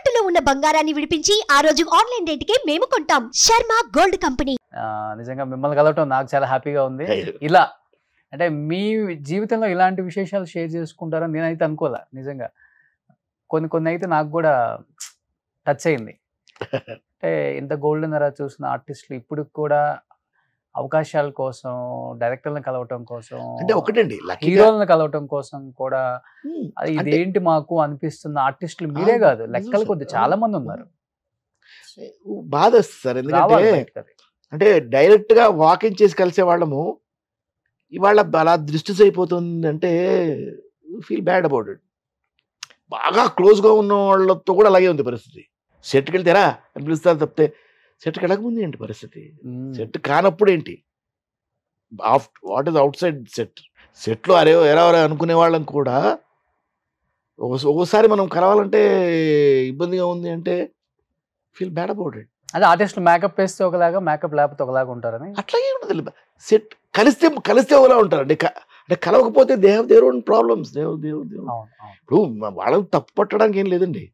తాకట్టులో ఉన్న బంగారాన్ని విడిపించి ఆ రోజు ఆన్లైన్ రేటుకే మేము కొంటాం. Sharma gold company. నిజంగా మిమ్మల్ని కలవటం నాకు చాలా హ్యాపీగా ఉంది. ఇలా అంటే మీ జీవితంలో ఇలాంటి విశేషాలు షేర్ చేసుకుంటారని నేనైతే అనుకోలే. నిజంగా కొన్ని అయితే నాకు కూడా టచ్ అయింది. అంటే ఇంత గోల్డెన్ ఎరా చూసిన ఆర్టిస్టులు ఇప్పుడు కూడా అవకాశాల కోసం డైరెక్టర్లను కలవటం కోసం, అంటే ఒకటండి హీరోలను కలవటం కోసం కూడా ఇదేంటి మాకు అనిపిస్తున్న ఆర్టిస్టులు మీరే కాదు, లెక్కలు కొద్ది చాలా మంది ఉన్నారు. బాధ వస్తుంది సార్. ఎందుకంటే అంటే డైరెక్ట్ గా వాకింగ్ చేసి కలిసే వాళ్ళము ఇవాళ అలా డిస్టెన్స్ అయిపోతుంది అంటే ఫీల్ బ్యాడ్ అబౌట్ ఇట్. బాగా క్లోజ్ గా ఉన్న వాళ్ళతో కూడా అలాగే ఉంది పరిస్థితి. సెట్కి వెళ్తారా అని పిలుస్తారు తప్పితే సెట్కి వెళ్ళకముందు ఏంటి పరిస్థితి, సెట్ కానప్పుడు ఏంటి, what is out side set. సెట్లో ఎవరెవరో అనుకునే వాళ్ళం కూడా ఒక్కోసారి మనం కలవాలంటే ఇబ్బందిగా ఉంది అంటే ఫీల్ బ్యాడ్ అబౌట్ ఇట్. అదే ఆర్టిస్టులు మేకప్ వేస్తే ఒకలాగా, మేకప్ లేకపోతే ఒకలాగా ఉంటారని. అట్లాగే ఉంటుంది. సెట్ కలిస్తే ఒకలా ఉంటారు. అంటే కలవకపోతే దేర్ ఓన్ ప్రాబ్లమ్స్. ఇప్పుడు వాళ్ళని తప్పు పట్టడానికి ఏం లేదండి.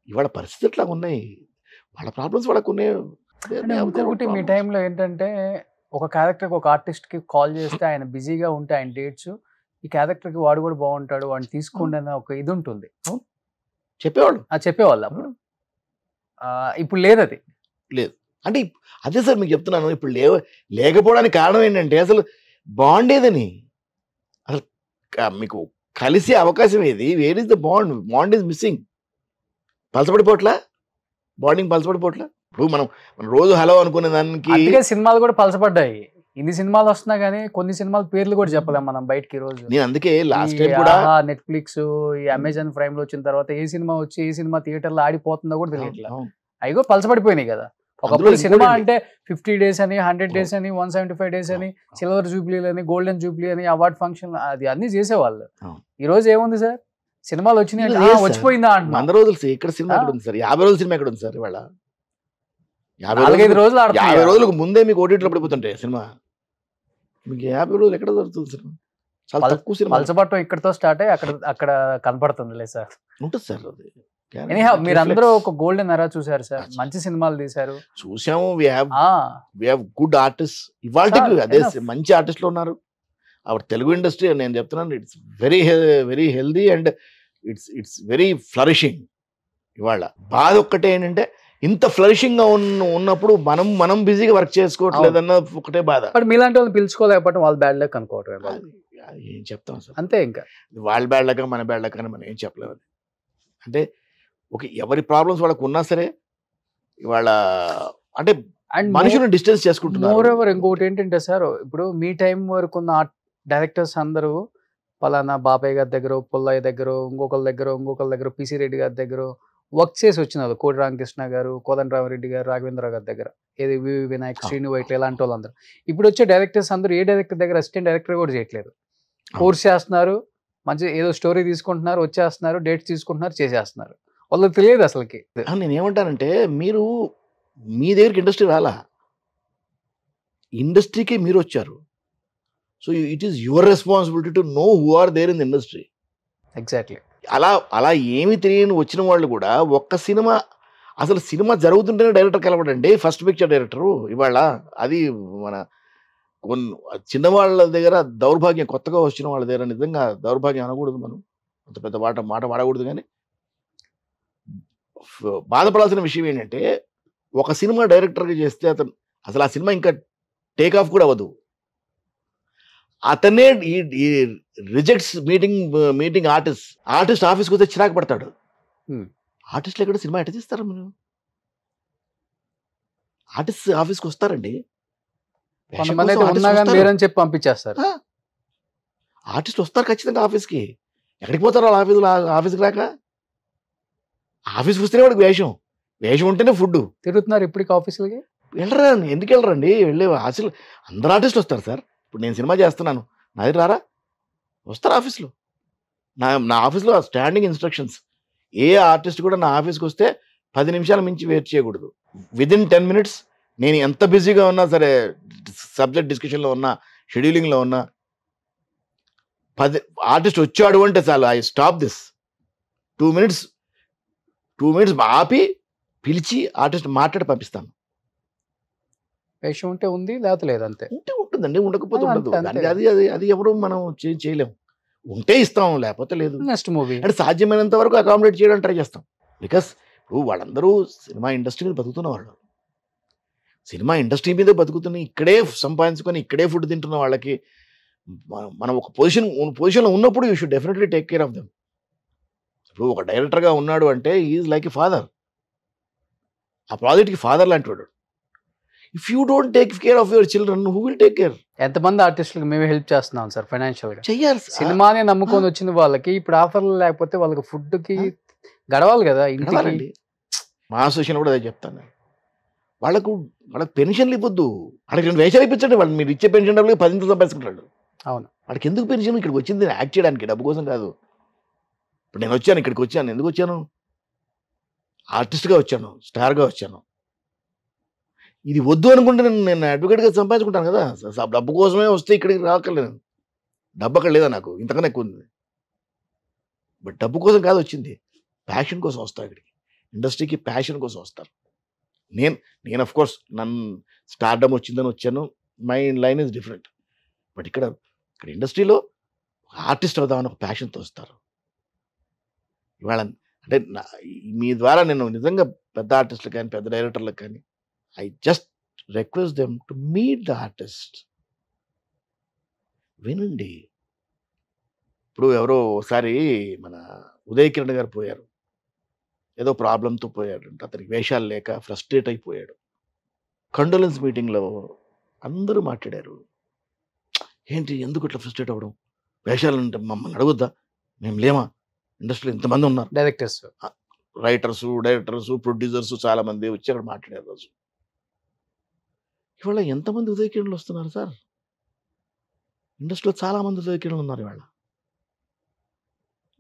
ఇవాళ పరిస్థితి అట్లా ఉన్నాయి, వాళ్ళ ప్రాబ్లమ్స్ వాళ్ళకు ఉన్నాయి. ఇంకొకటి మీ టైంలో ఏంటంటే ఒక క్యారెక్టర్కి ఒక ఆర్టిస్ట్కి కాల్ చేస్తే ఆయన బిజీగా ఉంటే ఆయన డేట్స్, ఈ క్యారెక్టర్కి వాడు కూడా బాగుంటాడు వాడిని తీసుకోండి అన్న ఒక ఇది ఉంటుంది, చెప్పేవాళ్ళు అప్పుడు. ఇప్పుడు లేదు, అది లేదు. అంటే అదే సార్ మీకు చెప్తున్నాను, ఇప్పుడు లేకపోవడానికి కారణం ఏంటంటే అసలు బాండేదని, అసలు మీకు కలిసే అవకాశం ఏది, where is the bond is missing. పలసపడిపోట్లా, బాండింగ్ పలసపడిపోట్లా. ఇప్పుడు మనం రోజు హలో అనుకునే దానికి సినిమాలు కూడా పలసపడ్డాయి. ఇన్ని సినిమాలు వస్తున్నా కానీ కొన్ని సినిమాల పేర్లు కూడా చెప్పలేం మనం బయటకి రోజు. నేను అందుకే లాస్ట్ టైం కూడా నెట్ఫ్లిక్స్, ఈ అమెజాన్ ప్రైమ్ లో వచ్చిన తర్వాత ఏ సినిమా వచ్చి ఏ సినిమా థియేటర్ లో ఆడిపోతుందో కూడా తెలియట్లేదు. అవి కూడా పలసపడిపోయినాయి కదా. ఒకప్పుడు సినిమా అంటే 50 days అని, 100 days అని, 175 days అని, సిల్వర్ జూబ్లీలు అని, గోల్డెన్ జూబ్లీ అని, అవార్డ్ ఫంక్షన్ అది అన్ని చేసేవాళ్ళు. ఈ రోజు ఏముంది సార్, సినిమాలు వచ్చినాయి వచ్చిపోయిందా అంట. 100 రోజులు ఇక్కడ సినిమా ఎక్కడ ఉంది సార్, 50 రోజుల సినిమా ఎక్కడ ఉంది సార్ ఇవాళ. 45 రోజులు 50 రోజులకు ముందే మీకు ఓటీటీలో పడిపోతుంటాయి సినిమా. మీకు 50 రోజులు ఎక్కడ దొరుకుతుంది సినిమా? చాలా తక్కువ సినిమా. పలసపట్టం ఇక్కడతో స్టార్ట్ అయ్యి అక్కడ కనపడుతుందిలే సార్. ఉంటుంది సార్ అది. మీరందరూ ఒక గోల్డెన్ ఎరా చూసారు సార్, మంచి సినిమాలు తీశారు. చూసాము. We have good artist. ఇవాళకి అదే మంచి ఆర్టిస్టులు ఉన్నారు. అవర్ తెలుగు ఇండస్ట్రీ నేను చెప్తున్నాను, it's very healthy and it's very flourishing. ఇవాళ బాధ ఒక్కటే ఏంటంటే ఇంత ఫ్లరిషింగ్ గా ఉన్నప్పుడు మనం బిజీగా వర్క్ చేసుకోవట్లేదన్న ఒకటే బాధ. మీలాంటి వాళ్ళు పిలుచుకోలేకపోవడం వాళ్ళ బ్యాడ్ లక్ అనుకోవటం. ఏం చెప్తాం సార్, అంతే. ఇంకా వాళ్ళ బ్యాడ్ లక్ మన బ్యాడ్ లక్ అని మనం ఏం చెప్పలేము. అంటే ఎవరి ప్రాబ్లమ్స్ వాళ్ళకు ఉన్నా సరే ఇవాళ అంటే మనుషులను డిస్టెన్స్ చేసుకుంటున్నారు. మోర్ ఓవర్ ఇంకొకటి ఏంటంటే సార్, ఇప్పుడు మీ టైం వరకు ఉన్న డైరెక్టర్స్ అందరూ పలానా బాబాయ్ గారి దగ్గర, పుల్లయ్య దగ్గర, ఇంకొకరి దగ్గర పిసి రెడ్డి గారి దగ్గర వర్క్ చేసి వచ్చినారు. కోటి రామకృష్ణ గారు, కోదండరామరెడ్డి గారు, రాఘవేంద్ర గారి దగ్గర, ఏది వివి వినాయక్, శ్రీను వైట్ల, ఇలాంటి వాళ్ళందరూ. ఇప్పుడు వచ్చే డైరెక్టర్స్ అందరూ ఏ డైరెక్టర్ దగ్గర అసిస్టెంట్ డైరెక్టర్ కూడా చేయట్లేదు. కోర్స్ చేస్తున్నారు, మంచి ఏదో స్టోరీ తీసుకుంటున్నారు, వచ్చేస్తున్నారు, డేట్స్ తీసుకుంటున్నారు, చేసేస్తున్నారు. వాళ్ళకి తెలియదు అసలుకి. నేను ఏమంటానంటే మీరు మీ దగ్గరికి ఇండస్ట్రీ రాలా, ఇండస్ట్రీకి మీరు వచ్చారు. So it is your responsibility to know who are there in the industry. Exactly. అలా ఏమి తెలియని వచ్చిన వాళ్ళు కూడా ఒక్క సినిమా, అసలు సినిమా జరుగుతుంటేనే డైరెక్టర్ కలవడండి, ఫస్ట్ పిక్చర్ డైరెక్టరు ఇవాళ. అది మన చిన్నవాళ్ళ దగ్గర దౌర్భాగ్యం, కొత్తగా వచ్చిన వాళ్ళ దగ్గర నిజంగా దౌర్భాగ్యం అనకూడదు, మనం అంత పెద్ద మాట వాడకూడదు. కానీ బాధపడాల్సిన విషయం ఏంటంటే ఒక సినిమా డైరెక్టర్గా చేస్తే అసలు ఆ సినిమా ఇంకా టేక్ ఆఫ్ కూడా అవ్వదు. అతనే ఈ రిజెక్ట్స్ మీటింగ్ ఆర్టిస్ట్ ఆఫీస్కి వస్తే చిరాకు పడతాడు. ఆర్టిస్టులు ఎక్కడ సినిమా ఎట్ట తీస్తారా మీరు? ఆర్టిస్ట్ ఆఫీస్కి వస్తారండి, చెప్పి పంపించేస్తారు. ఆర్టిస్ట్ వస్తారు ఖచ్చితంగా ఆఫీస్కి. ఎక్కడికి పోతారు వాళ్ళు ఆఫీస్కి రాక? ఆఫీస్కి వస్తేనే వాడికి వేషం ఉంటేనే ఫుడ్. తిరుగుతున్నారు ఇప్పటికి ఆఫీసులకి. వెళ్ళరా? ఎందుకు వెళ్ళరండి? వెళ్ళే అసలు అందరు ఆర్టిస్టులు వస్తారు సార్. ఇప్పుడు నేను సినిమా చేస్తున్నాను, నా దగ్గర రారా? వస్తారు ఆఫీస్లో. నా ఆఫీస్లో స్టాండింగ్ ఇన్స్ట్రక్షన్స్, ఏ ఆర్టిస్ట్ కూడా నా ఆఫీస్కి వస్తే 10 నిమిషాల మించి వెయిట్ చేయకూడదు. విదిన్ 10 minutes నేను ఎంత బిజీగా ఉన్నా సరే, సబ్జెక్ట్ డిస్కషన్లో ఉన్నా, షెడ్యూలింగ్లో ఉన్నా, ఆర్టిస్ట్ వచ్చాడు అంటే చాలు, I stop this 2 minutes. 2 minutes ఆపి పిలిచి ఆర్టిస్ట్ మాట్లాడి పంపిస్తాను. వేషం ఉంటే ఉంది, లేకపోతే లేదు అంతే. ఉంటే ఉంటుందండి, ఉండకపోతే అంతే, ఉండదు. అంతే. దానికి అది అది అది ఎవరు మనం చేయలేము. ఉంటే ఇస్తాం, లేకపోతే లేదు. నెక్స్ట్ మూవీ అంటే సాధ్యమైనంత వరకు అకామిడేట్ చేయడానికి ట్రై చేస్తాం. బికాస్ ఇప్పుడు వాళ్ళందరూ సినిమా ఇండస్ట్రీ మీద బతుకుతున్న వాళ్ళు, సినిమా ఇండస్ట్రీ మీద బతుకుతున్న, ఇక్కడే సంపాదించుకొని ఇక్కడే ఫుడ్ తింటున్న వాళ్ళకి మనం ఒక పొజిషన్లో ఉన్నప్పుడు you should definitely take care of them. ఇప్పుడు ఒక డైరెక్టర్గా ఉన్నాడు అంటే ఈజ్ లైక్ ఎ ఫాదర్, ఆ ప్రాజెక్ట్కి ఫాదర్ లాంటి వాడు. If you don't take care of your children, who will take care? ఎంతమంది ఆర్టిస్టులకు మేమే హెల్ప్ చేస్తున్నాం సార్ ఫైనాన్షియల్ గా. చెయ్యాలి. సినిమానే నమ్ముకొని వచ్చిన వాళ్ళకి ఇప్పుడు ఆఫర్లు లేకపోతే వాళ్ళకి ఫుడ్ కి గడవాలి కదా ఇంటికి. మా అసోసియేషన్ కూడా అదే చెప్తాను. వాళ్ళకు పెన్షన్లు ఇవ్వద్దు, వాళ్ళకి 2 వేషాలు ఇప్పించండి. వాళ్ళు మీరు ఇచ్చే పెన్షన్ డబ్బులు 10 సంపాదించుకుంటాడు. అవును, వాడికి ఎందుకు పెన్షన్? ఇక్కడికి వచ్చింది యాక్ట్ చేయడానికి, డబ్బు కోసం కాదు. ఇప్పుడు నేను వచ్చాను, ఇక్కడికి వచ్చాను, ఎందుకు వచ్చాను? ఆర్టిస్ట్గా వచ్చాను, స్టార్గా వచ్చాను. ఇది వద్దు అనుకుంటే నేను అడ్వకేట్గా సంపాదించుకుంటాను కదా. డబ్బు కోసమే వస్తే ఇక్కడికి రాకలేదు. డబ్బు అక్కడ లేదా, నాకు ఇంతకన్నా ఎక్కువ ఉంది. బట్ డబ్బు కోసం కాదు వచ్చింది, ప్యాషన్ కోసం వస్తాను ఇక్కడికి. ఇండస్ట్రీకి ప్యాషన్ కోసం వస్తారు. నేను ఆఫ్ కోర్స్ నన్ను స్టార్డమ్ వచ్చిందని వచ్చాను, my line is different. But ఇక్కడ ఇండస్ట్రీలో ఆర్టిస్ట్ అవుదామని ఒక ప్యాషన్తో వస్తారు. ఇవాళ అంటే మీ ద్వారా నేను నిజంగా పెద్ద ఆర్టిస్టులకు కానీ పెద్ద డైరెక్టర్లకు కానీ I just request them to meet the artist. వినండి. ఇప్పుడు ఎవరో ఒకసారి మన ఉదయ్ కిరణ్ గారు పోయారు, ఏదో ప్రాబ్లంతో పోయాడు. అతనికి వేషాలు లేక ఫ్రస్ట్రేట్ అయిపోయాడు. కండోలెన్స్ మీటింగ్లో అందరూ మాట్లాడారు, ఏంటి ఎందుకు ఇట్లా ఫ్రస్ట్రేట్ అవ్వడం, వేషాలు అంటే మమ్మల్ని అడగొద్దా, మేము లేమా, ఇండస్ట్రీలో ఇంతమంది ఉన్నారు, డైరెక్టర్స్, డైరెక్టర్స్, ప్రొడ్యూసర్స్ చాలా మంది వచ్చి అక్కడ మాట్లాడారు. రోజు ఇవాళ ఎంతమంది ఉదయ కిరణ్లు వస్తున్నారు సార్? ఇండస్ట్రీలో చాలా మంది ఉదయ కిరణ్లు ఉన్నారు ఇవాళ.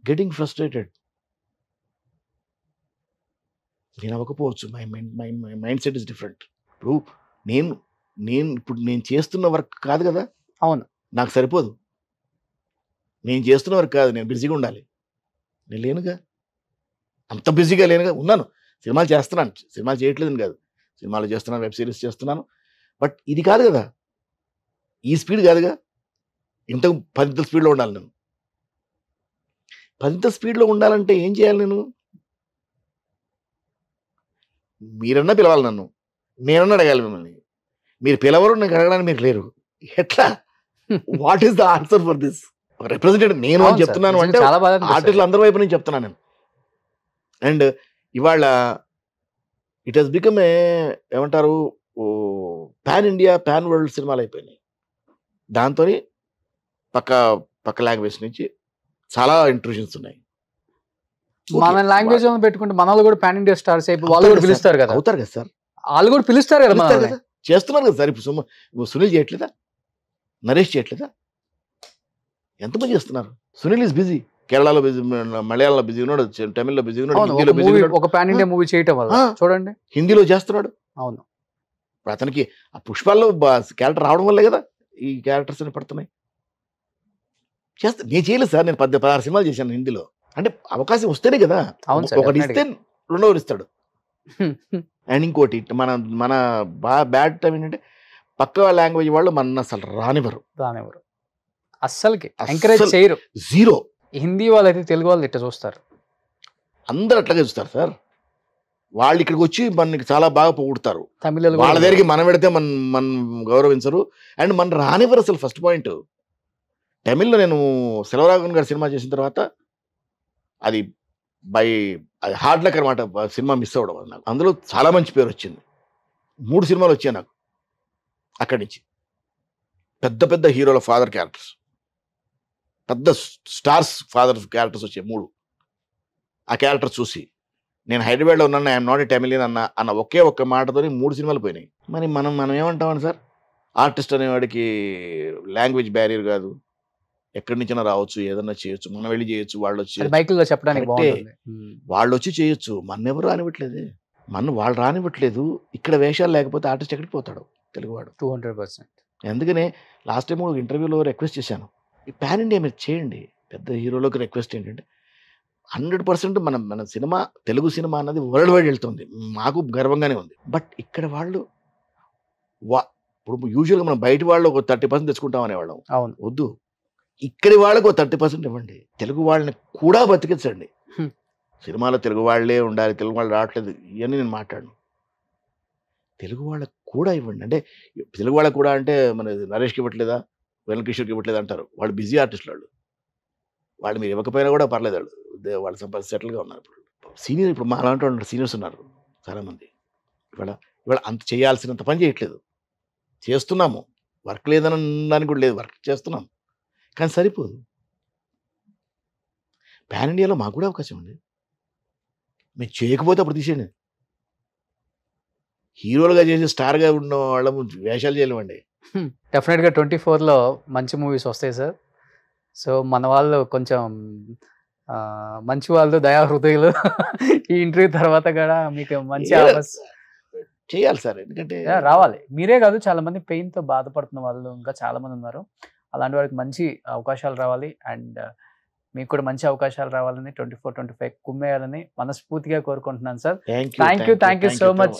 Getting frustrated. నేను అవ్వకపోవచ్చు, my mindset is different. ఇప్పుడు నేను చేస్తున్న వర్క్ కాదు కదా. అవును, నాకు సరిపోదు. నేను చేస్తున్న వర్క్ కాదు, నేను బిజీగా ఉండాలి. నేను లేనుగా, అంత బిజీగా లేనుగా. ఉన్నాను, సినిమాలు చేస్తున్నాను, సినిమాలు చేయట్లేదని కాదు, సినిమాలు చేస్తున్నాను, వెబ్ సిరీస్ చేస్తున్నాను. బట్ ఇది కాదు కదా, ఈ స్పీడ్ కాదుగా. ఇంత 10 స్పీడ్లో ఉండాలి నేను. 10 స్పీడ్లో ఉండాలంటే ఏం చేయాలి నేను? మీరన్నా పిలవాలి నన్ను, నేనన్నా అడగాలి మిమ్మల్ని. మీరు పిలవరు, నేను అడగడానికి మీరు లేరు. ఎట్లా? What is the answer for this? Representative నేను అని చెప్తున్నాను అంటే ఆర్టిస్టులు అందరి వైపు నుంచి చెప్తున్నాను నేను. అండ్ ఇవాళ ఇట్ హెస్ బికమ్ ఏమంటారు, పాన్ ఇండియా పాన్ వరల్డ్ సినిమాలు అయిపోయినాయి. దాంతో పక్క లాంగ్వేజ్ నుంచి చాలా ఇంట్రూషన్స్ ఉన్నాయి. మన లాంగ్వేజ్ పెట్టుకుంటే మన వాళ్ళు కూడా పాన్ ఇండియా స్టార్స్ అయిపోయి వాళ్ళు కూడా పిలుస్తారు కదా. అవుతారు కదా సార్, వాళ్ళు కూడా పిలుస్తారు కదా, చేస్తున్నారు కదా సార్. ఇప్పుడు సునీల్ చేయట్లేదా, నరేష్ చేయట్లేదా, ఎంతమంది చేస్తున్నారు? సునీల్ ఇస్ బిజీ, కేరళలో బిజీ, మలయాళంలో బిజీ ఉన్నాడు, తమిళ్లో బిజీ ఉన్నాడు, హిందీలో బిజీ ఉన్నాడు. ఒక పాన్ ఇండియా మూవీ చేయటం వల్ల చూడండి, హిందీలో చేస్తున్నాడు. అవును, అతనికి ఆ పుష్పాల్లో క్యారెక్టర్ రావడం వల్లే కదా ఈ క్యారెక్టర్స్ అని పడుతున్నాయి. నేను చేయలేదు సార్, నేను 16 సినిమాలు చేశాను హిందీలో. అంటే అవకాశం వస్తేనే కదా. ఒకటి ఇస్తే రెండోది ఇస్తాడు. అండ్ ఇంకోటి మన బ్యాడ్ టైం ఏంటంటే పక్క లాంగ్వేజ్ వాళ్ళు మన అసలు రానివ్వరు, అస్సలకి ఎంకరేజ్ చేయరు. జీరో. హిందీ వాళ్ళు అయితే తెలుగు వాళ్ళు ఇట్లా చూస్తారు, అందరు అట్లాగే చూస్తారు సార్. వాళ్ళు ఇక్కడికి వచ్చి మనకి చాలా బాగా పొగుడతారు. తమిళ వాళ్ళ దగ్గరికి మనం పెడితే మన గౌరవించరు అండ్ మన రానివ్వరు అసలు. ఫస్ట్ పాయింట్, తమిళ్లో నేను సెల్వరాఘవన్ గారి సినిమా చేసిన తర్వాత అది హార్డ్ లక్ అనమాట, సినిమా మిస్ అవ్వడం వల్ల నాకు అందులో చాలా మంచి పేరు వచ్చింది. 3 సినిమాలు వచ్చాయి నాకు అక్కడి నుంచి. పెద్ద పెద్ద హీరోల ఫాదర్ క్యారెక్టర్స్, పెద్ద స్టార్స్ ఫాదర్ క్యారెక్టర్స్ వచ్చాయి 3. ఆ క్యారెక్టర్ చూసి నేను హైదరాబాద్లో ఉన్నాను, ఐఎమ్ నాట్ ఏ తమిళియన్ అన్న ఒకే ఒక్క మాటతోని 3 సినిమాలు పోయినాయి. మరి మనం ఏమంటామని సార్, ఆర్టిస్ట్ అనేవాడికి లాంగ్వేజ్ బ్యారియర్ కాదు, ఎక్కడి నుంచైనా రావచ్చు, ఏదన్నా చేయొచ్చు, మనం వెళ్ళి చేయొచ్చు, వాళ్ళు వచ్చి బైకుల్లో చెప్పడానికి వాళ్ళు వచ్చి చేయొచ్చు. మన ఎవరు రానివ్వట్లేదే, వాళ్ళు రానివ్వట్లేదు. ఇక్కడ వేషాలు లేకపోతే ఆర్టిస్ట్ ఎక్కడికి పోతాడు తెలుగువాడు? 200%. అందుకనే లాస్ట్ టైం ఇంటర్వ్యూలో రిక్వెస్ట్ చేశాను, ఈ పాన్ ఇండియా మీరు చేయండి. పెద్ద హీరోలకు రిక్వెస్ట్ ఏంటంటే 100% మన సినిమా, తెలుగు సినిమా అన్నది వరల్డ్ వైడ్ వెళ్తుంది. మాకు గర్వంగానే ఉంది. బట్ ఇక్కడ వాళ్ళు ఇప్పుడు యూజువల్గా మనం బయట వాళ్ళు ఒక 30% తెచ్చుకుంటాం అనేవాళ్ళం. అవును. వద్దు, ఇక్కడి వాళ్ళకు ఒక 30% ఇవ్వండి. తెలుగు వాళ్ళని కూడా బతికించండి. సినిమాలో తెలుగు వాళ్ళే ఉండాలి, తెలుగు వాళ్ళు రావట్లేదు ఇవన్నీ నేను మాట్లాడను. తెలుగు వాళ్ళకు కూడా ఇవ్వండి. అంటే తెలుగు వాళ్ళకు కూడా అంటే మన నరేష్కి ఇవ్వట్లేదా, వెంకటేశ్వర్కి ఇవ్వట్లేదు అంటారు. వాళ్ళు బిజీ ఆర్టిస్టులు వాళ్ళు మీరు ఇవ్వకపోయినా కూడా పర్లేదు, వాళ్ళు సెటిల్గా ఉన్నారు. సీనియర్ ఇప్పుడు మా అలాంటి వాళ్ళు సీనియర్స్ ఉన్నారు చాలామంది. ఇవాళ అంత చేయాల్సినంత పని చేయట్లేదు. చేస్తున్నాము, వర్క్ లేదని దానికి కూడా లేదు, వర్క్ చేస్తున్నాం, కానీ సరిపోదు. పాన్ ఇండియాలో మాకు కూడా అవకాశం ఉంది. మీరు చేయకపోతే అప్పుడు తీసేయండి. హీరోలుగా చేసి స్టార్గా ఉన్న వాళ్ళము వేషాలు చేయలేమండి. డెఫినెట్గా 24లో మంచి మూవీస్ వస్తాయి సార్. సో మన వాళ్ళు కొంచెం మంచి వాళ్ళు, దయా హృదయులు. ఈ ఇంటర్వ్యూ తర్వాత కూడా మీకు మంచి చేయాలి సార్, ఎందుకంటే రావాలి. మీరే కాదు, చాలా మంది పెయిన్తో బాధపడుతున్న వాళ్ళు ఇంకా చాలా మంది ఉన్నారు. అలాంటి వారికి మంచి అవకాశాలు రావాలి అండ్ మీకు కూడా మంచి అవకాశాలు రావాలని 24-25 కుమ్మేయాలని మనస్ఫూర్తిగా కోరుకుంటున్నాను sir. Thank you so much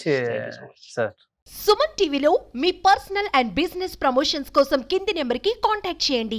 sir. Suman టీవీలో మీ పర్సనల్ అండ్ బిజినెస్ ప్రమోషన్స్ కోసం కింది నెంబర్కి కాంటాక్ట్ చేయండి.